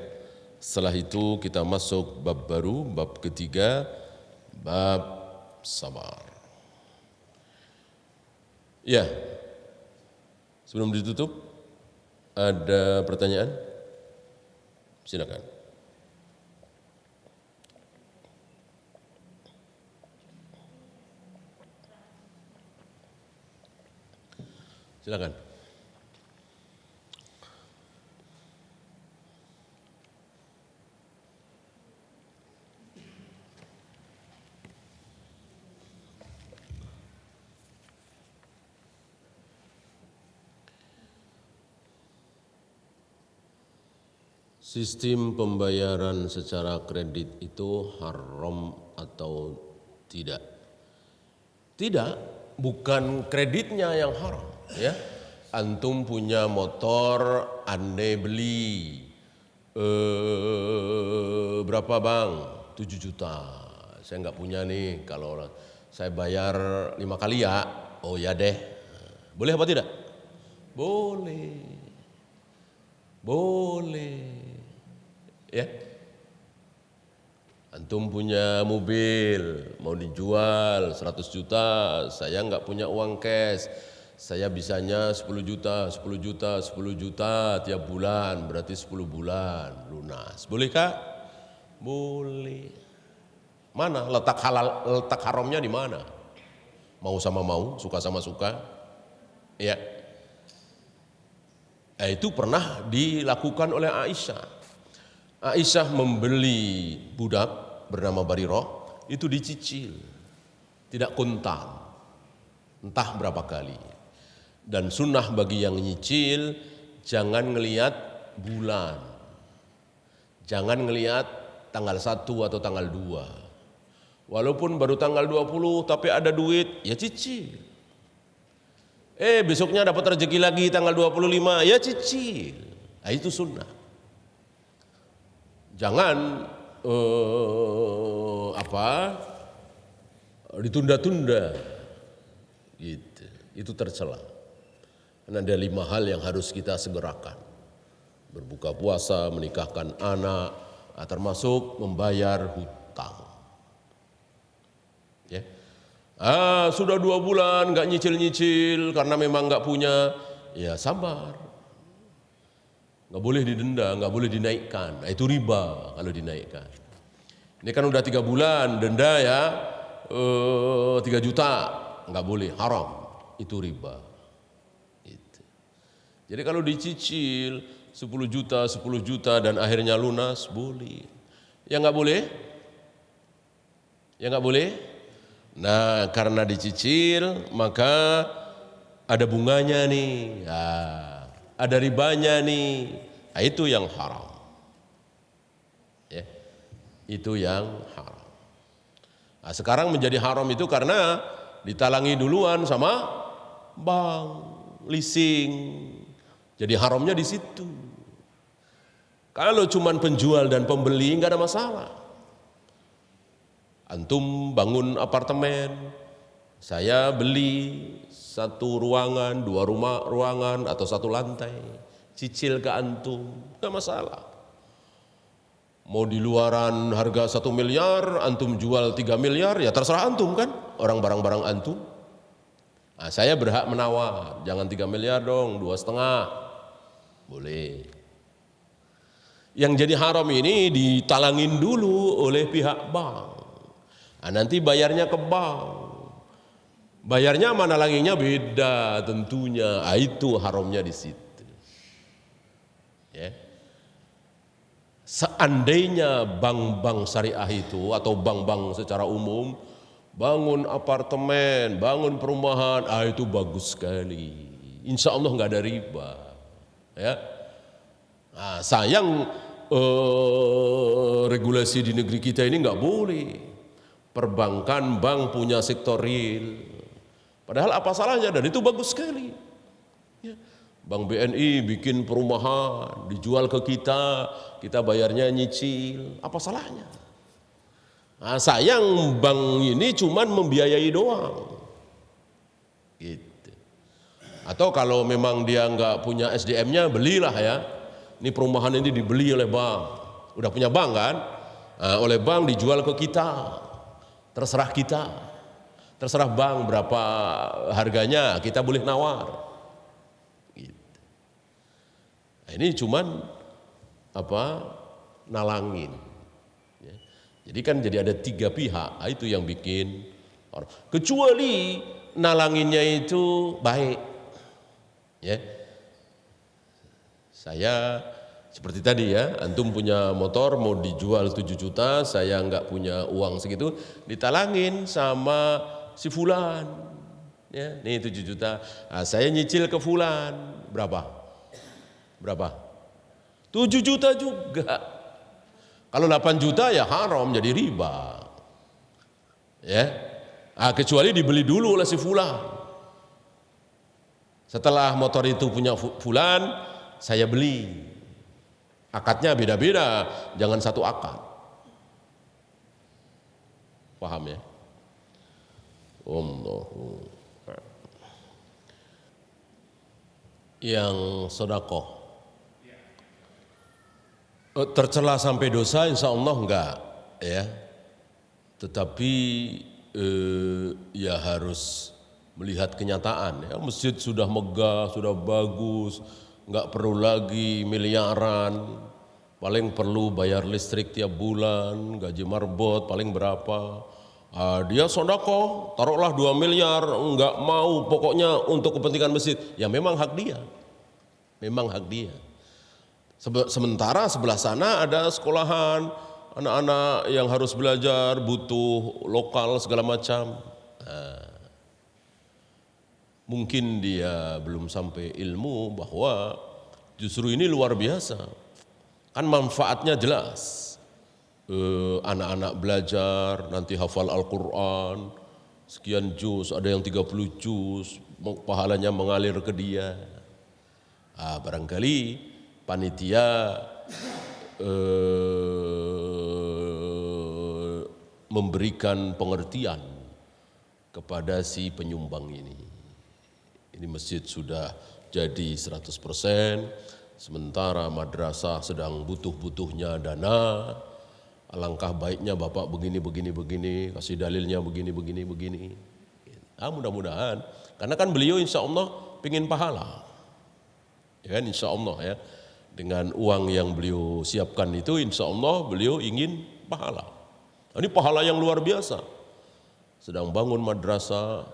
Setelah itu kita masuk bab baru, bab ketiga, bab sabar. Ya, sebelum ditutup ada pertanyaan? Silakan. Silakan. Sistem pembayaran secara kredit itu haram atau tidak? Tidak, bukan kreditnya yang haram, ya. Antum punya motor, Anda beli berapa bang? 7 juta. Saya nggak punya nih, kalau saya bayar 5 kali ya. Oh ya deh. Boleh apa tidak? Boleh. Boleh. Ya, antum punya mobil mau dijual 100 juta, saya nggak punya uang cash, saya bisanya 10 juta, 10 juta, 10 juta tiap bulan, berarti 10 bulan lunas. Bolehkah? Boleh. Mana letak halal, letak haramnya di mana? Mau sama mau, suka sama suka. Ya. Itu pernah dilakukan oleh Aisyah. Aisyah membeli budak bernama Barirah, itu dicicil, tidak kontan, entah berapa kali. Dan sunnah bagi yang nyicil, jangan ngelihat bulan, jangan ngelihat tanggal 1 atau tanggal 2. Walaupun baru tanggal 20 tapi ada duit, ya cicil. Besoknya dapat rezeki lagi tanggal 25, ya cicil. Nah, itu sunnah. Jangan ditunda-tunda, gitu. Itu tercela. Ada 5 hal yang harus kita segerakan. Berbuka puasa, menikahkan anak, termasuk membayar hutang. Ya. Sudah 2 bulan nggak nyicil-nyicil karena memang nggak punya, ya sabar. Nggak boleh didenda, nggak boleh dinaikkan. Itu riba kalau dinaikkan. Ini kan udah 3 bulan denda ya 3 juta, nggak boleh, haram. Itu riba. Gitu. Jadi kalau dicicil 10 juta dan akhirnya lunas, boleh. Ya nggak boleh? Ya nggak boleh? Nah, karena dicicil maka ada bunganya nih, ada ribanya nih. Nah, itu yang haram. Ya, itu yang haram. Nah, sekarang menjadi haram itu karena ditalangi duluan sama bank, leasing. Jadi haramnya di situ. Kalau cuman penjual dan pembeli nggak ada masalah. Antum bangun apartemen, saya beli 1 ruangan, 2 ruangan atau 1 lantai, cicil ke antum, nggak masalah. Mau di luaran harga 1 miliar, antum jual 3 miliar, ya terserah antum kan, orang barang-barang antum. Nah, saya berhak menawar, jangan 3 miliar dong, 2,5. Boleh. Yang jadi haram ini ditalangin dulu oleh pihak bank. Nah, nanti bayarnya ke bank. Bayarnya mana langinya beda tentunya. Itu haramnya di situ. Ya. Seandainya bank-bank syariah itu atau bank-bank secara umum bangun apartemen, bangun perumahan, itu bagus sekali. Insya Allah nggak ada riba. Ya, nah, sayang regulasi di negeri kita ini nggak boleh. Perbankan bank punya sektor real. Padahal apa salahnya, dan itu bagus sekali. Ya. Bank BNI bikin perumahan, dijual ke kita bayarnya nyicil. Apa salahnya? Nah, sayang bank ini cuman membiayai doang. Gitu. Atau kalau memang dia nggak punya SDM-nya, belilah ya. Ini perumahan ini dibeli oleh bank. Udah punya bank kan? Nah, oleh bank dijual ke kita. Terserah kita. Terserah bank berapa harganya, kita boleh nawar. Gitu. Nah, ini cuman nalangin. Ya. Jadi kan jadi ada 3 pihak, itu yang bikin. Kecuali nalanginnya itu baik. Ya, saya seperti tadi ya, antum punya motor mau dijual 7 juta, saya nggak punya uang segitu, ditalangin sama si fulan, ya, nih 7 juta, nah, saya nyicil ke fulan, berapa? 7 juta juga. Kalau 8 juta ya haram, jadi riba, ya, kecuali dibeli dulu oleh si fulan. Setelah motor itu punya fulan, saya beli. Akadnya beda-beda, jangan satu akad. Paham ya? Allahu. Yang sedekah tercela sampai dosa, insya Allah enggak, ya. Tetapi ya harus melihat kenyataan ya, masjid sudah megah, sudah bagus, nggak perlu lagi miliaran, paling perlu bayar listrik tiap bulan, gaji marbot paling berapa, dia sedekah, taruhlah 2 miliar, nggak mau, pokoknya untuk kepentingan masjid, ya memang hak dia, Sementara sebelah sana ada sekolahan, anak-anak yang harus belajar, butuh lokal segala macam. Mungkin dia belum sampai ilmu bahwa justru ini luar biasa. Kan manfaatnya jelas. Anak-anak belajar, nanti hafal Al-Quran, sekian juz, ada yang 30 juz, pahalanya mengalir ke dia. Barangkali panitia memberikan pengertian kepada si penyumbang ini. Ini masjid sudah jadi 100%, sementara madrasah sedang butuh-butuhnya dana. Alangkah baiknya Bapak begini, kasih dalilnya begini. Mudah-mudahan, karena kan beliau insya Allah pengen pahala. Ya kan, insya Allah ya. Dengan uang yang beliau siapkan itu insya Allah beliau ingin pahala. Ini pahala yang luar biasa. Sedang bangun madrasah,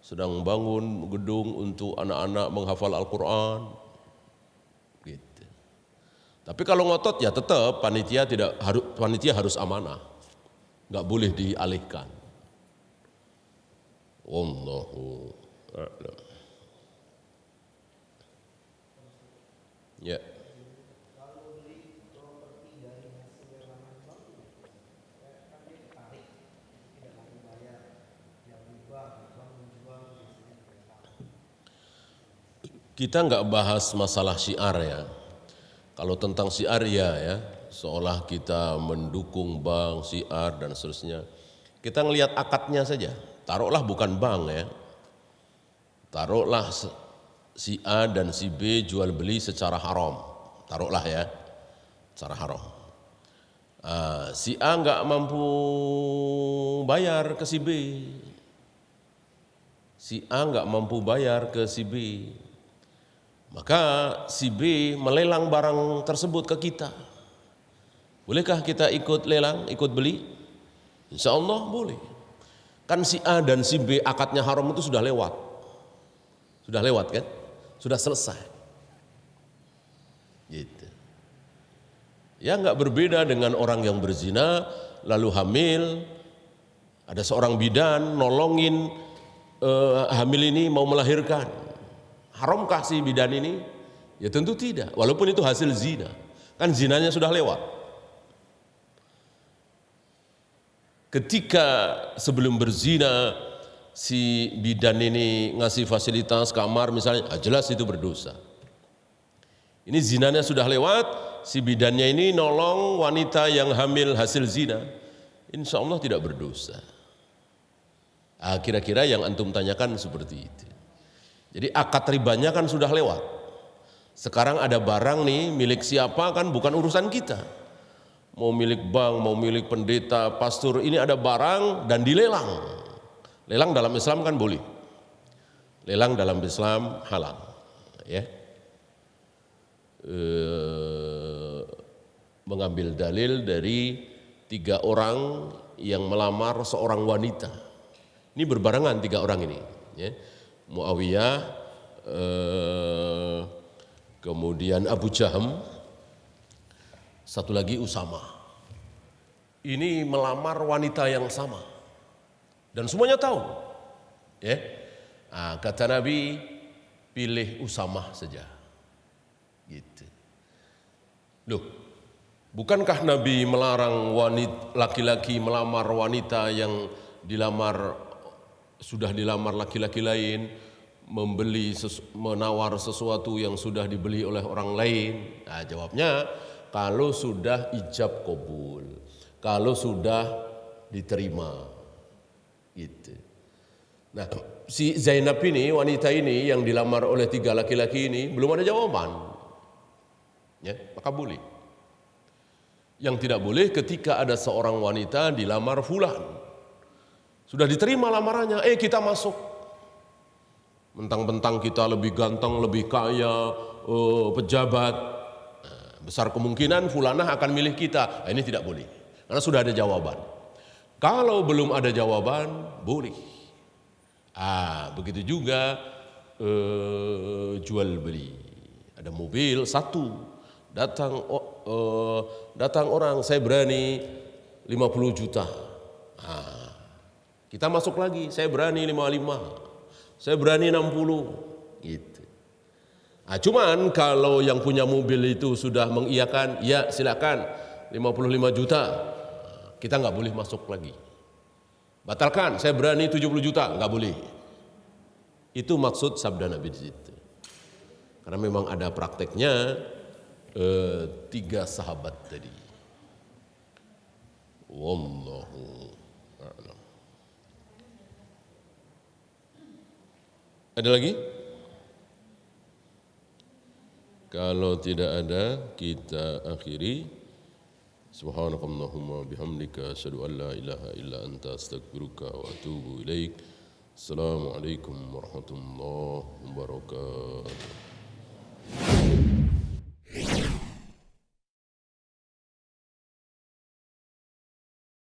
sedang bangun gedung untuk anak-anak menghafal Al-Quran. Gitu. Tapi kalau ngotot ya tetap panitia harus amanah. Nggak boleh dialihkan. Wallahu a'lam. Ya. Kita nggak bahas masalah syiar ya. Kalau tentang syiar ya, seolah kita mendukung bank, syiar dan seterusnya. Kita ngelihat akadnya saja. Taruhlah bukan bank ya. Taruhlah si A dan si B jual beli secara haram. Taruhlah ya, secara haram. Si A nggak mampu bayar ke si B. Si A nggak mampu bayar ke si B. Maka si B melelang barang tersebut ke kita. Bolehkah kita ikut lelang, ikut beli? Insya Allah boleh. Kan si A dan si B akadnya haram itu sudah lewat. Sudah lewat kan? Sudah selesai. Gitu. Ya nggak berbeda dengan orang yang berzina lalu hamil. Ada seorang bidan nolongin hamil ini mau melahirkan. Haramkah si bidan ini? Ya tentu tidak, walaupun itu hasil zina. Kan zinanya sudah lewat. Ketika sebelum berzina si bidan ini ngasih fasilitas kamar misalnya, jelas itu berdosa. Ini zinanya sudah lewat, si bidannya ini nolong wanita yang hamil hasil zina, insya Allah tidak berdosa. Kira-kira yang antum tanyakan seperti itu. Jadi akad ribanya kan sudah lewat. Sekarang ada barang nih milik siapa kan bukan urusan kita. Mau milik bank, mau milik pendeta, pastor, ini ada barang dan dilelang. Lelang dalam Islam kan boleh. Lelang dalam Islam halal. Ya. Mengambil dalil dari 3 orang yang melamar seorang wanita. Ini berbarengan 3 orang ini. Ya. Muawiyah, kemudian Abu Jaham, satu lagi Usama. Ini melamar wanita yang sama dan semuanya tahu. Ya, kata Nabi, pilih Usama saja. Gitu. Loh, bukankah Nabi melarang laki-laki melamar wanita yang sudah dilamar laki-laki lain, menawar sesuatu yang sudah dibeli oleh orang lain? Jawabnya, kalau sudah ijab qabul, kalau sudah diterima. Gitu. Nah, si Zainab ini, wanita ini yang dilamar oleh 3 laki-laki ini belum ada jawaban. Ya, maka boleh. Yang tidak boleh ketika ada seorang wanita dilamar fulan. Sudah diterima lamarannya, kita masuk. Mentang-mentang kita lebih ganteng, lebih kaya, pejabat. Besar kemungkinan fulanah akan milih kita. Ini tidak boleh, karena sudah ada jawaban. Kalau belum ada jawaban, boleh. Begitu juga jual beli. Ada mobil satu, datang orang, saya berani 50 juta. Kita masuk lagi, saya berani 55, saya berani 60, gitu. Cuman kalau yang punya mobil itu sudah mengiyakan, ya silakan 55 juta, kita nggak boleh masuk lagi. Batalkan, saya berani 70 juta, nggak boleh. Itu maksud sabda Nabi di situ. Karena memang ada prakteknya 3 sahabat tadi. Wallahu a'lam. Ada lagi? Kalau tidak ada, kita akhiri. Subhanakallahumma bihamdika asyhadu an la ilaha illa anta astaghfiruka wa atubu ilaik. Assalamualaikum warahmatullahi wabarakatuh.